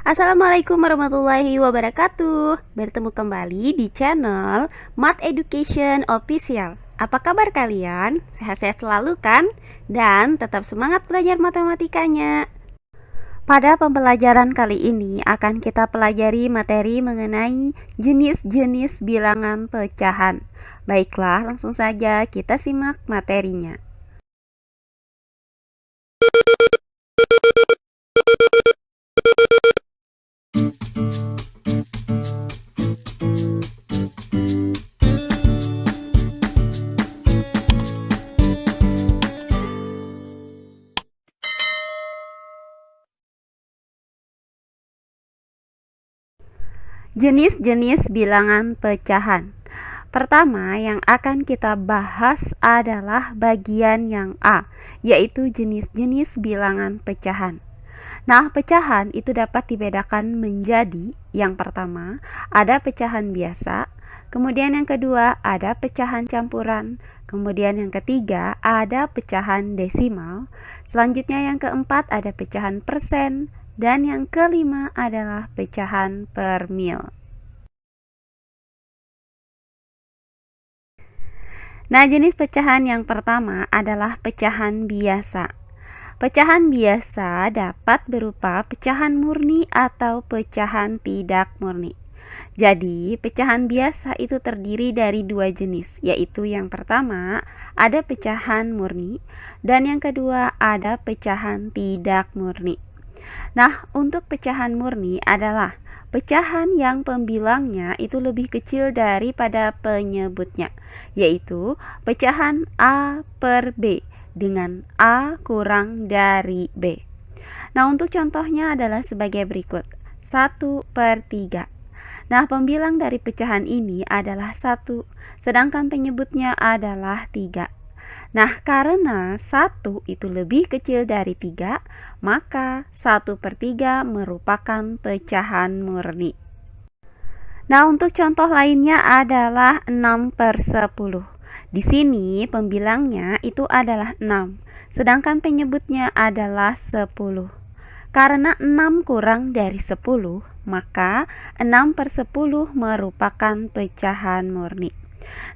Assalamualaikum warahmatullahi wabarakatuh. Bertemu kembali di channel Math Education Official. Apa kabar kalian? Sehat-sehat selalu kan? Dan tetap semangat belajar matematikanya. Pada pembelajaran kali ini akan kita pelajari materi mengenai jenis-jenis bilangan pecahan. Baiklah, langsung saja kita simak materinya. Jenis-jenis bilangan pecahan. Pertama yang akan kita bahas adalah bagian yang A, yaitu jenis-jenis bilangan pecahan. Nah, pecahan itu dapat dibedakan menjadi yang pertama, ada pecahan biasa, kemudian yang kedua ada pecahan campuran, kemudian yang ketiga ada pecahan desimal, selanjutnya yang keempat ada pecahan persen, dan yang kelima adalah pecahan per mil. Nah, jenis pecahan yang pertama adalah pecahan biasa. Pecahan biasa dapat berupa pecahan murni atau pecahan tidak murni. Jadi, pecahan biasa itu terdiri dari dua jenis, yaitu yang pertama ada pecahan murni dan yang kedua ada pecahan tidak murni. Nah, untuk pecahan murni adalah pecahan yang pembilangnya itu lebih kecil daripada penyebutnya, yaitu pecahan A per B dengan A kurang dari B. Nah, untuk contohnya adalah sebagai berikut. 1/3. Nah, pembilang dari pecahan ini adalah 1, sedangkan penyebutnya adalah 3. Nah, karena 1 itu lebih kecil dari 3, maka 1/3 merupakan pecahan murni. Nah, untuk contoh lainnya adalah 6/10. Di sini pembilangnya itu adalah 6, sedangkan penyebutnya adalah 10. Karena 6 kurang dari 10, maka 6/10 merupakan pecahan murni.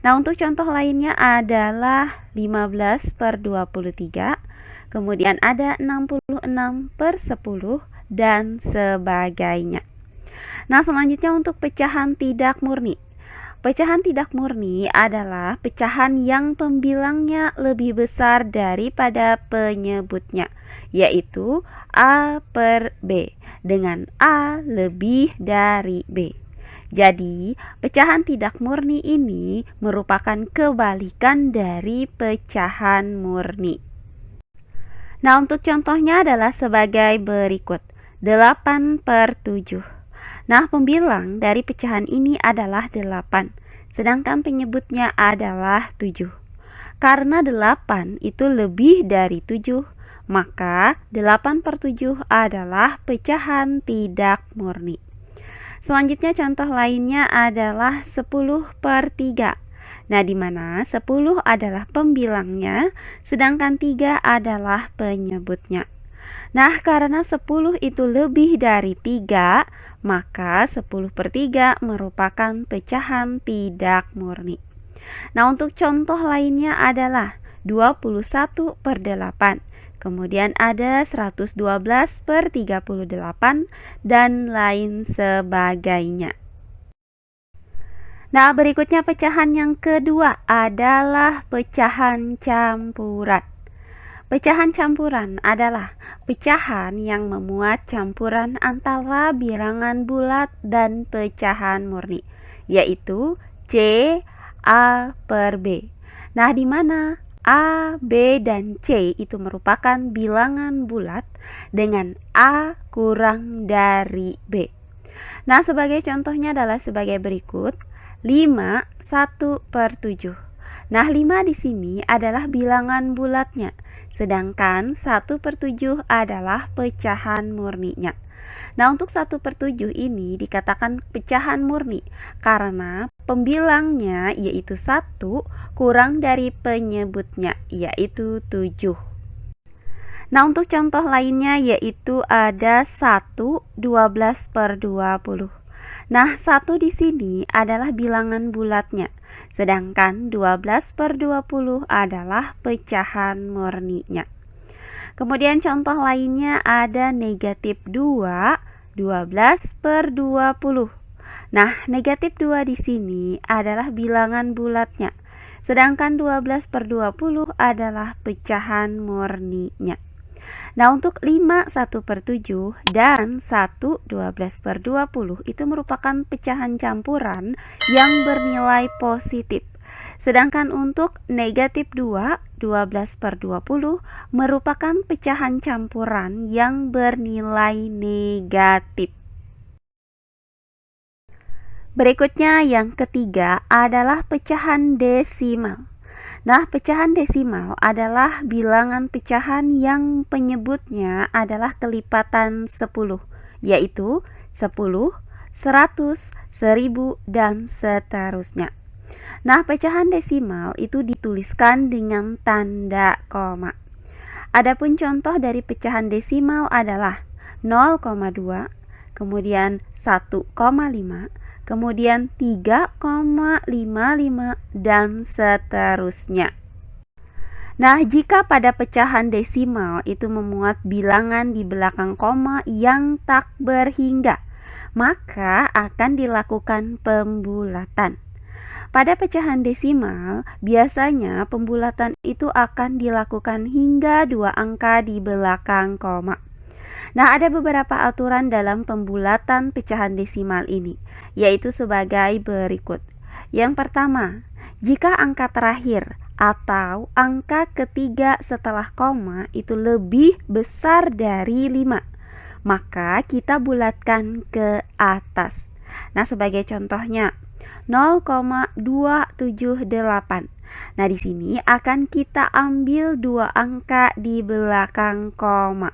Nah, untuk contoh lainnya adalah 15/23, kemudian ada 66/10 dan sebagainya. Nah, selanjutnya untuk pecahan tidak murni. Pecahan tidak murni adalah pecahan yang pembilangnya lebih besar daripada penyebutnya, yaitu A per B dengan A lebih dari B. Jadi, pecahan tidak murni ini merupakan kebalikan dari pecahan murni. Nah, untuk contohnya adalah sebagai berikut. 8/7. Nah, pembilang dari pecahan ini adalah 8, sedangkan penyebutnya adalah 7. Karena 8 itu lebih dari 7, maka 8/7 adalah pecahan tidak murni. Selanjutnya contoh lainnya adalah 10/3. Nah, di mana 10 adalah pembilangnya, sedangkan 3 adalah penyebutnya. Nah, karena 10 itu lebih dari 3, maka 10/3 merupakan pecahan tidak murni. Nah, untuk contoh lainnya adalah 21/8. Kemudian ada 112/38 dan lain sebagainya. Nah, berikutnya pecahan yang kedua adalah pecahan campuran. Pecahan campuran adalah pecahan yang memuat campuran antara bilangan bulat dan pecahan murni, yaitu C, A per B. Nah, di mana A, B, dan C itu merupakan bilangan bulat dengan A kurang dari B. Nah, sebagai contohnya adalah sebagai berikut. 5 1/7. Nah, 5 di sini adalah bilangan bulatnya, sedangkan 1/7 adalah pecahan murninya. Nah, untuk 1/7 ini dikatakan pecahan murni karena pembilangnya yaitu 1 kurang dari penyebutnya yaitu 7. Nah, untuk contoh lainnya yaitu ada 1 12/20. Nah, 1 di sini adalah bilangan bulatnya, sedangkan 12/20 adalah pecahan murninya. Kemudian contoh lainnya ada negatif 2 12/20. Nah, negatif 2 di sini adalah bilangan bulatnya, sedangkan 12/20 adalah pecahan murninya. Nah, untuk 5 1/7 dan 1 12/20 itu merupakan pecahan campuran yang bernilai positif. Sedangkan untuk negatif 2 12/20 merupakan pecahan campuran yang bernilai negatif. Berikutnya yang ketiga adalah pecahan desimal. Nah, pecahan desimal adalah bilangan pecahan yang penyebutnya adalah kelipatan 10, yaitu 10, 100, 1000, dan seterusnya. Nah, pecahan desimal itu dituliskan dengan tanda koma. Adapun contoh dari pecahan desimal adalah 0,2, kemudian 1,5, kemudian 3,55 dan seterusnya. Nah, jika pada pecahan desimal itu memuat bilangan di belakang koma yang tak berhingga, maka akan dilakukan pembulatan. Pada pecahan desimal, biasanya pembulatan itu akan dilakukan hingga 2 angka di belakang koma. Nah, ada beberapa aturan dalam pembulatan pecahan desimal ini, yaitu sebagai berikut. Yang pertama, jika angka terakhir atau angka ketiga setelah koma itu lebih besar dari 5, maka kita bulatkan ke atas. Nah, sebagai contohnya 0,278. Nah, di sini akan kita ambil 2 angka di belakang koma.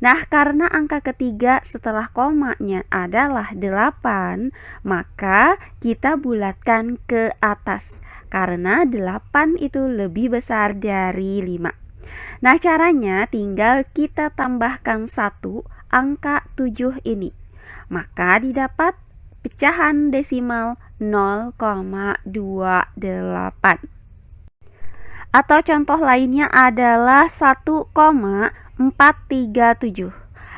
Nah, karena angka ketiga setelah komanya adalah 8, maka kita bulatkan ke atas karena 8 itu lebih besar dari 5. Nah, caranya tinggal kita tambahkan 1 angka 7 ini. Maka didapat pecahan desimal 0,28. Atau contoh lainnya adalah 1,437.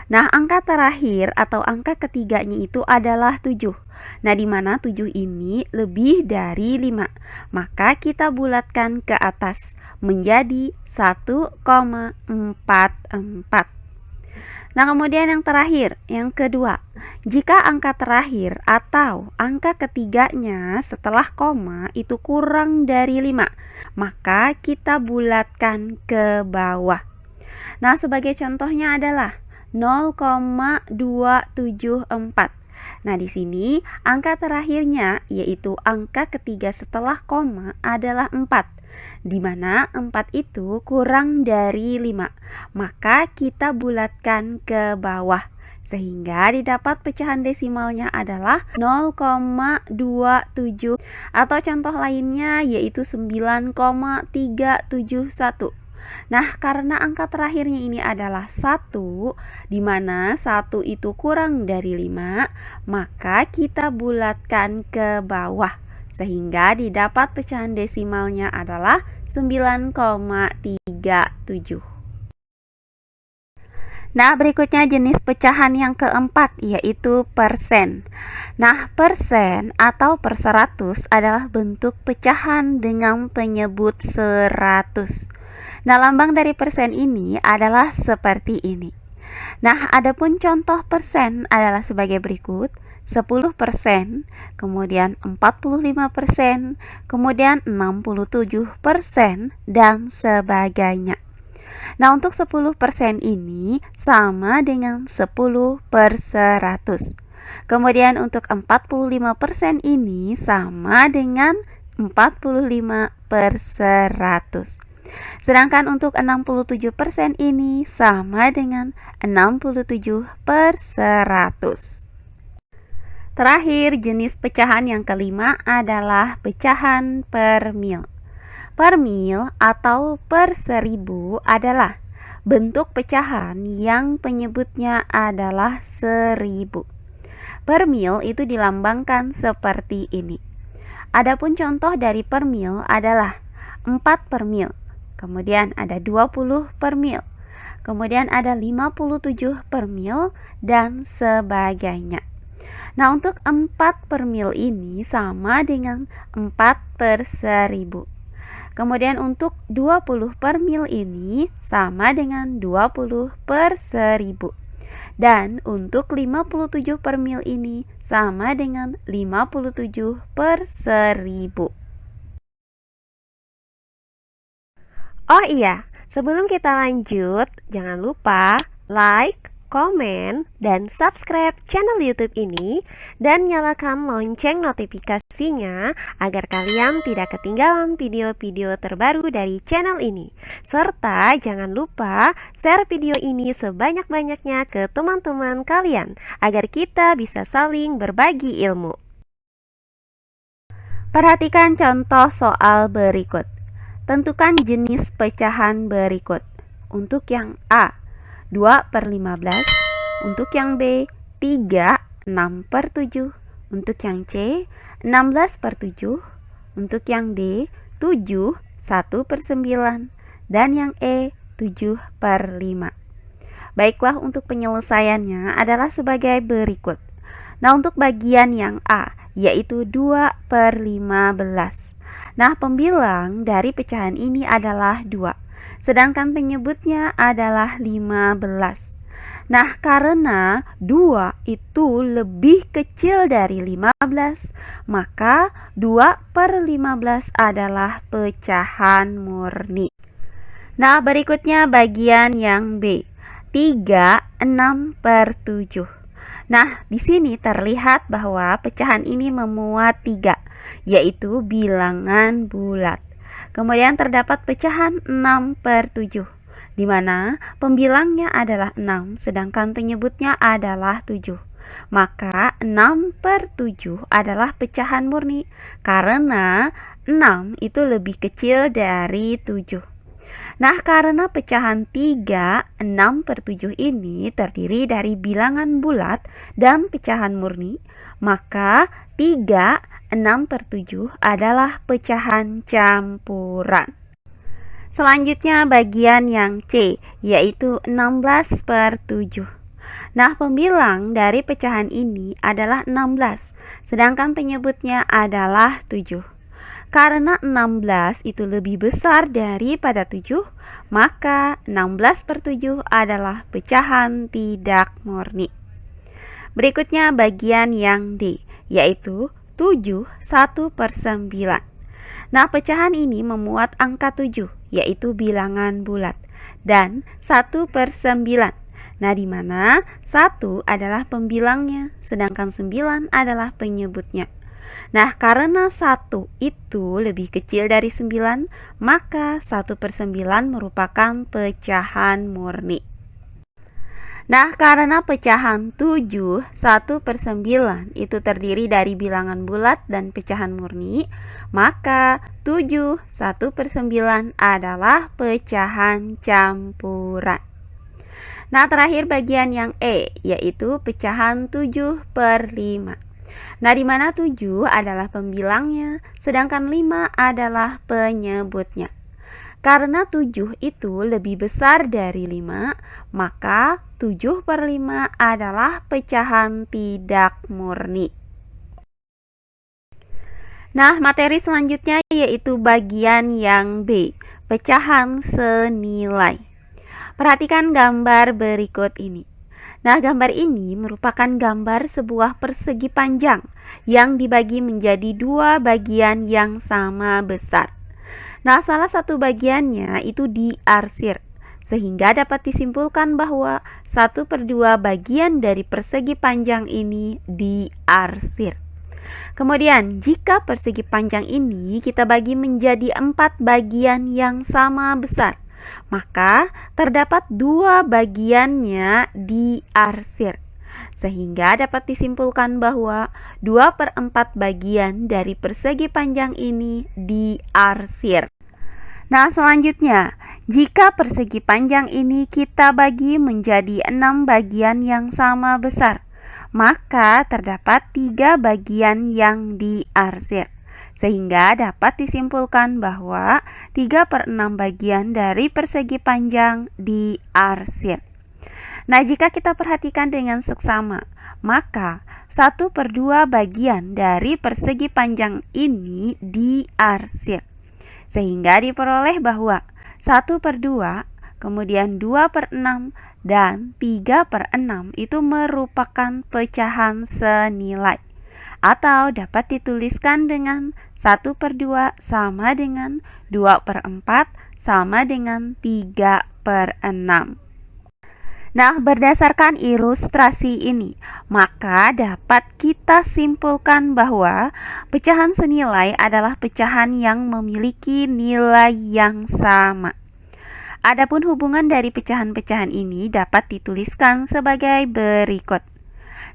Nah, angka terakhir atau angka ketiganya itu adalah 7. Nah, di mana 7 ini lebih dari 5, maka kita bulatkan ke atas menjadi 1,44. Nah, kemudian yang terakhir, yang kedua, jika angka terakhir atau angka ketiganya setelah koma itu kurang dari 5, maka kita bulatkan ke bawah. Nah, sebagai contohnya adalah 0,274. Nah, di sini angka terakhirnya yaitu angka ketiga setelah koma adalah 4. Di mana 4 itu kurang dari 5, maka kita bulatkan ke bawah sehingga didapat pecahan desimalnya adalah 0,27 atau contoh lainnya yaitu 9,371. Nah, karena angka terakhirnya ini adalah 1, di mana 1 itu kurang dari 5, maka kita bulatkan ke bawah sehingga didapat pecahan desimalnya adalah 9,37. Nah, berikutnya jenis pecahan yang keempat yaitu persen. Nah, persen atau per 100 adalah bentuk pecahan dengan penyebut 100. Nah, lambang dari persen ini adalah seperti ini. Nah, adapun contoh persen adalah sebagai berikut. 10%, kemudian 45%, kemudian 67%, dan sebagainya. Nah, untuk 10% ini sama dengan 10 per 100. Kemudian untuk 45% ini sama dengan 45 per 100. Sedangkan untuk 67% ini sama dengan 67 per 100. Terakhir, jenis pecahan yang kelima adalah pecahan per mil. Per mil atau per 1000 adalah bentuk pecahan yang penyebutnya adalah 1000. Per mil itu dilambangkan seperti ini. Adapun contoh dari per mil adalah 4 per mil, kemudian ada 20 per mil, kemudian ada 57 per mil, dan sebagainya. Nah, untuk 4 per mil ini sama dengan 4 per 1000. Kemudian untuk 20 per mil ini sama dengan 20 per 1000. Dan untuk 57 per mil ini sama dengan 57 per 1000. Oh iya, sebelum kita lanjut, jangan lupa like, komen, dan subscribe channel YouTube ini dan nyalakan lonceng notifikasinya agar kalian tidak ketinggalan video-video terbaru dari channel ini. Serta jangan lupa share video ini sebanyak-banyaknya ke teman-teman kalian agar kita bisa saling berbagi ilmu. Perhatikan contoh soal berikut. Tentukan jenis pecahan berikut. Untuk yang A, 2 per 15. Untuk yang B, 3, 6 per 7. Untuk yang C, 16 per 7. Untuk yang D, 7, 1 per 9. Dan yang E, 7 per 5. Baiklah, untuk penyelesaiannya adalah sebagai berikut. Nah, untuk bagian yang A, yaitu 2 per 15. Nah, pembilang dari pecahan ini adalah 2, sedangkan penyebutnya adalah 15. Nah, karena 2 itu lebih kecil dari 15, maka 2 per 15 adalah pecahan murni. Nah, berikutnya bagian yang B, 3, 6 per 7. Nah, di sini terlihat bahwa pecahan ini memuat 3, yaitu bilangan bulat. Kemudian terdapat pecahan 6 per 7, di mana pembilangnya adalah 6, sedangkan penyebutnya adalah 7. Maka 6 per 7 adalah pecahan murni, karena 6 itu lebih kecil dari 7. Nah, karena pecahan 3, 6 per 7 ini terdiri dari bilangan bulat dan pecahan murni, maka 3, 6 per 7 adalah pecahan campuran. Selanjutnya bagian yang C, yaitu 16 per 7. Nah, pembilang dari pecahan ini adalah 16, sedangkan penyebutnya adalah 7. Karena 16 itu lebih besar daripada 7, maka 16 per 7 adalah pecahan tidak murni. Berikutnya bagian yang D, yaitu 7, 1 per 9. Nah, pecahan ini memuat angka 7, yaitu bilangan bulat, dan 1 per 9. Nah, di mana 1 adalah pembilangnya, sedangkan 9 adalah penyebutnya. Nah, karena 1 itu lebih kecil dari 9, maka 1 per 9 merupakan pecahan murni. Nah, karena pecahan 7, 1 per 9 itu terdiri dari bilangan bulat dan pecahan murni, maka 7, 1 per 9 adalah pecahan campuran. Nah, terakhir bagian yang E, yaitu pecahan 7 per 5. Nah, di mana 7 adalah pembilangnya, sedangkan 5 adalah penyebutnya. Karena 7 itu lebih besar dari 5, maka 7 per 5 adalah pecahan tidak murni. Nah, materi selanjutnya yaitu bagian yang B, pecahan senilai. Perhatikan gambar berikut ini. Nah, gambar ini merupakan gambar sebuah persegi panjang yang dibagi menjadi 2 bagian yang sama besar. Nah, salah satu bagiannya itu diarsir, sehingga dapat disimpulkan bahwa 1/2 bagian dari persegi panjang ini diarsir. Kemudian, jika persegi panjang ini kita bagi menjadi 4 bagian yang sama besar, maka terdapat 2 bagiannya diarsir, sehingga dapat disimpulkan bahwa 2/4 bagian dari persegi panjang ini diarsir. Nah, selanjutnya, jika persegi panjang ini kita bagi menjadi 6 bagian yang sama besar, maka terdapat 3 bagian yang diarsir. Sehingga dapat disimpulkan bahwa 3/6 bagian dari persegi panjang diarsir. Nah, jika kita perhatikan dengan seksama, maka 1/2 bagian dari persegi panjang ini diarsir. Sehingga diperoleh bahwa 1/2, kemudian 2/6, dan 3/6 itu merupakan pecahan senilai. Atau dapat dituliskan dengan 1/2 sama dengan 2/4 sama dengan 3/6. Nah, berdasarkan ilustrasi ini, maka dapat kita simpulkan bahwa pecahan senilai adalah pecahan yang memiliki nilai yang sama. Adapun hubungan dari pecahan-pecahan ini dapat dituliskan sebagai berikut.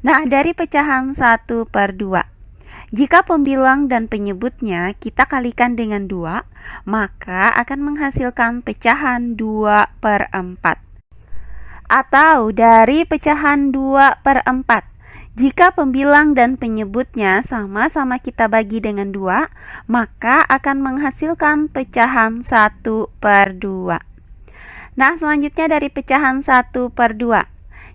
Nah, dari pecahan 1/2, jika pembilang dan penyebutnya kita kalikan dengan 2, maka akan menghasilkan pecahan 2/4. Atau dari pecahan 2/4, jika pembilang dan penyebutnya sama-sama kita bagi dengan 2, maka akan menghasilkan pecahan 1/2. Nah, selanjutnya dari pecahan 1/2,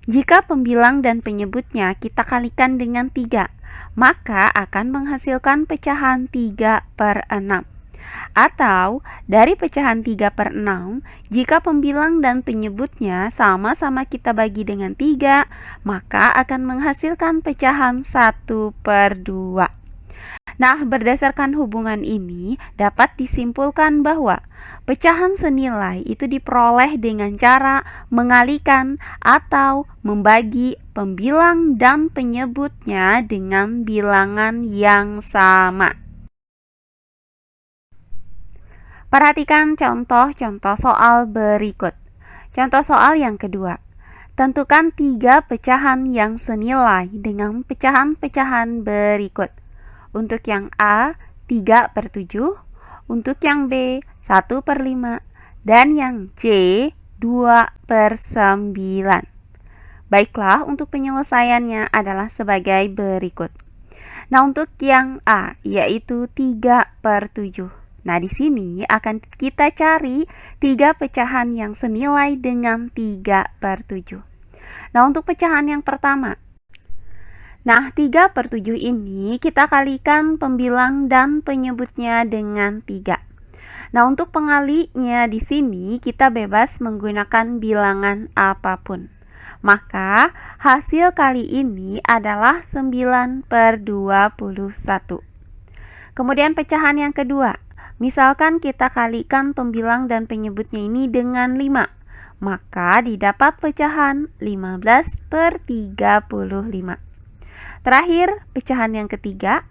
jika pembilang dan penyebutnya kita kalikan dengan 3, maka akan menghasilkan pecahan 3/6. Atau dari pecahan 3/6, jika pembilang dan penyebutnya sama-sama kita bagi dengan 3, maka akan menghasilkan pecahan 1/2. Nah, berdasarkan hubungan ini dapat disimpulkan bahwa pecahan senilai itu diperoleh dengan cara mengalikan atau membagi pembilang dan penyebutnya dengan bilangan yang sama. Perhatikan contoh-contoh soal berikut. Contoh soal yang kedua. Tentukan 3 pecahan yang senilai dengan pecahan-pecahan berikut. Untuk yang A, 3/7, untuk yang B, 1/5, dan yang C, 2/9. Baiklah, untuk penyelesaiannya adalah sebagai berikut. Nah, untuk yang A, yaitu 3/7. Nah, di sini akan kita cari 3 pecahan yang senilai dengan 3/7. Nah, untuk pecahan yang pertama. Nah, 3/7 ini kita kalikan pembilang dan penyebutnya dengan 3. Nah, untuk pengalinya di sini kita bebas menggunakan bilangan apapun. Maka, hasil kali ini adalah 9/21. Kemudian pecahan yang kedua. Misalkan kita kalikan pembilang dan penyebutnya ini dengan 5, maka didapat pecahan 15/35. Terakhir, pecahan yang ketiga.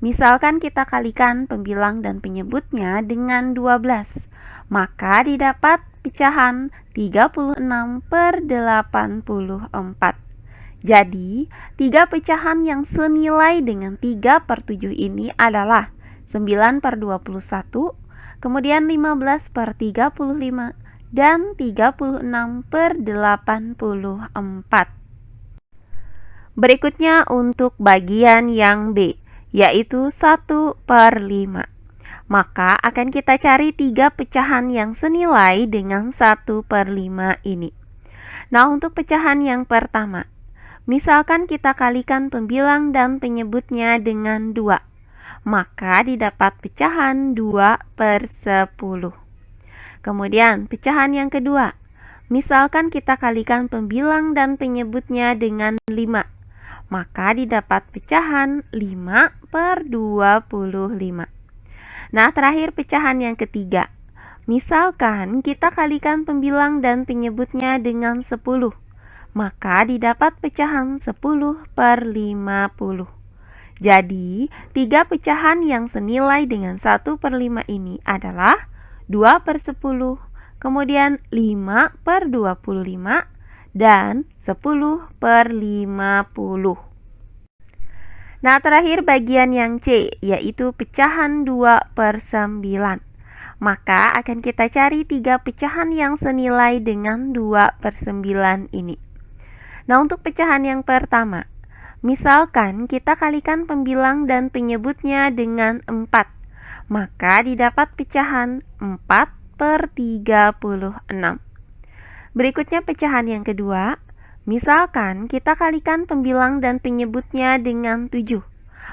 Misalkan kita kalikan pembilang dan penyebutnya dengan 12, maka didapat pecahan 36/84. Jadi, 3 pecahan yang senilai dengan 3/7 ini adalah 9/21, kemudian 15/35, dan 36/84. Berikutnya untuk bagian yang B, yaitu 1/5. Maka akan kita cari 3 pecahan yang senilai dengan 1/5 ini. Nah, untuk pecahan yang pertama, misalkan kita kalikan pembilang dan penyebutnya dengan 2, maka didapat pecahan 2/10. Kemudian pecahan yang kedua, misalkan kita kalikan pembilang dan penyebutnya dengan 5, maka didapat pecahan 5/25. Nah, terakhir pecahan yang ketiga. Misalkan kita kalikan pembilang dan penyebutnya dengan 10, maka didapat pecahan 10/50. Jadi, 3 pecahan yang senilai dengan 1/5 ini adalah 2/10, kemudian 5/25, dan 10/50. Nah, terakhir bagian yang C, yaitu pecahan 2/9. Maka akan kita cari 3 pecahan yang senilai dengan 2/9 ini. Nah, untuk pecahan yang pertama, misalkan kita kalikan pembilang dan penyebutnya dengan 4, maka didapat pecahan 4/36. Berikutnya pecahan yang kedua, misalkan kita kalikan pembilang dan penyebutnya dengan 7,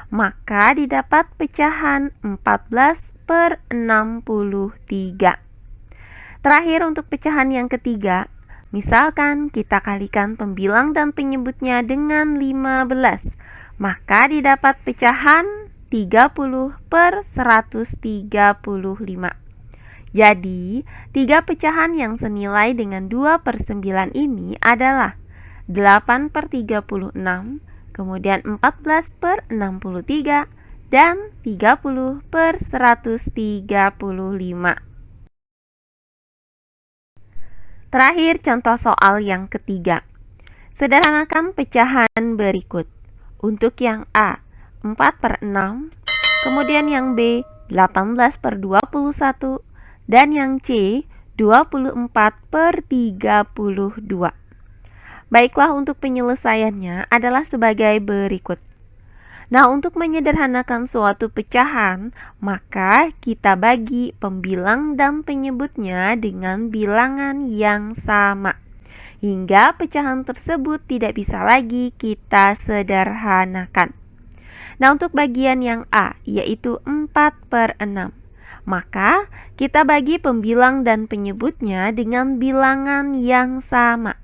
maka didapat pecahan 14/63. Terakhir untuk pecahan yang ketiga, misalkan kita kalikan pembilang dan penyebutnya dengan 15, maka didapat pecahan 30/135. Jadi, 3 pecahan yang senilai dengan 2/9 ini adalah 8/36, kemudian 14/63, dan 30/135. Terakhir, contoh soal yang ketiga. Sederhanakan pecahan berikut. Untuk yang A, 4/6, kemudian yang B, 18/21, dan yang C, 24/32. Baiklah, untuk penyelesaiannya adalah sebagai berikut. Nah, untuk menyederhanakan suatu pecahan, maka kita bagi pembilang dan penyebutnya dengan bilangan yang sama, hingga pecahan tersebut tidak bisa lagi kita sederhanakan. Nah, untuk bagian yang A, yaitu 4/6, maka kita bagi pembilang dan penyebutnya dengan bilangan yang sama.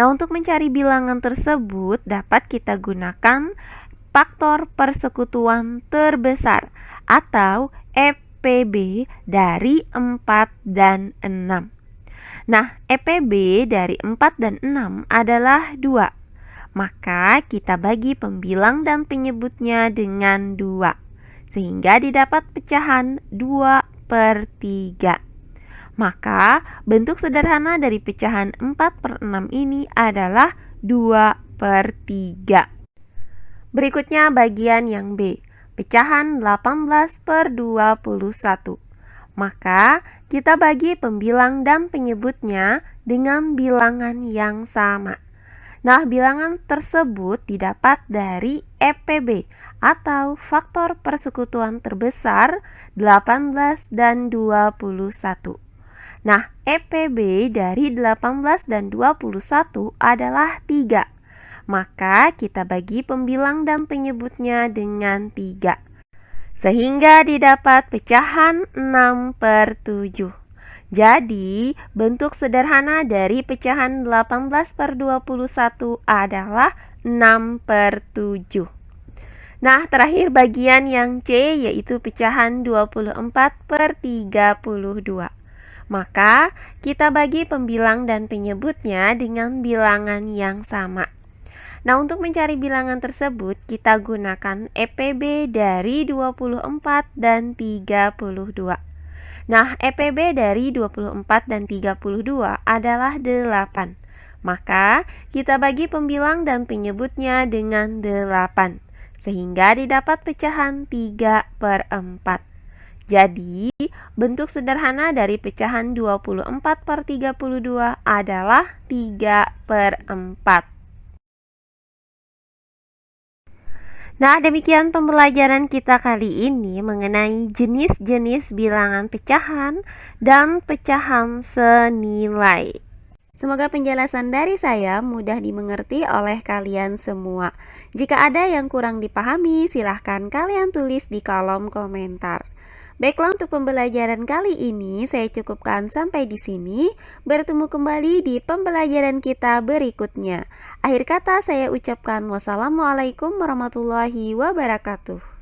Nah, untuk mencari bilangan tersebut dapat kita gunakan faktor persekutuan terbesar atau EPB dari 4 dan 6. Nah, EPB dari 4 dan 6 adalah 2. Maka kita bagi pembilang dan penyebutnya dengan 2, sehingga didapat pecahan 2/3. Maka bentuk sederhana dari pecahan 4/6 ini adalah 2/3. Berikutnya bagian yang B, pecahan 18/21. Maka kita bagi pembilang dan penyebutnya dengan bilangan yang sama. Nah, bilangan tersebut didapat dari EPB atau faktor persekutuan terbesar 18 dan 21. Nah, EPB dari 18 dan 21 adalah 3. Maka kita bagi pembilang dan penyebutnya dengan 3, sehingga didapat pecahan 6/7. Jadi, bentuk sederhana dari pecahan 18/21 adalah 6/7. Nah, terakhir bagian yang C, yaitu pecahan 24/32. Maka, kita bagi pembilang dan penyebutnya dengan bilangan yang sama. Nah, untuk mencari bilangan tersebut, kita gunakan EPB dari 24 dan 32. Nah, EPB dari 24 dan 32 adalah 8. Maka, kita bagi pembilang dan penyebutnya dengan 8, sehingga didapat pecahan 3/4. Jadi, bentuk sederhana dari pecahan 24/32 adalah 3/4. Nah, demikian pembelajaran kita kali ini mengenai jenis-jenis bilangan pecahan dan pecahan senilai. Semoga penjelasan dari saya mudah dimengerti oleh kalian semua. Jika ada yang kurang dipahami, silahkan kalian tulis di kolom komentar. Baiklah, untuk pembelajaran kali ini saya cukupkan sampai di sini. Bertemu kembali di pembelajaran kita berikutnya. Akhir kata saya ucapkan wassalamualaikum warahmatullahi wabarakatuh.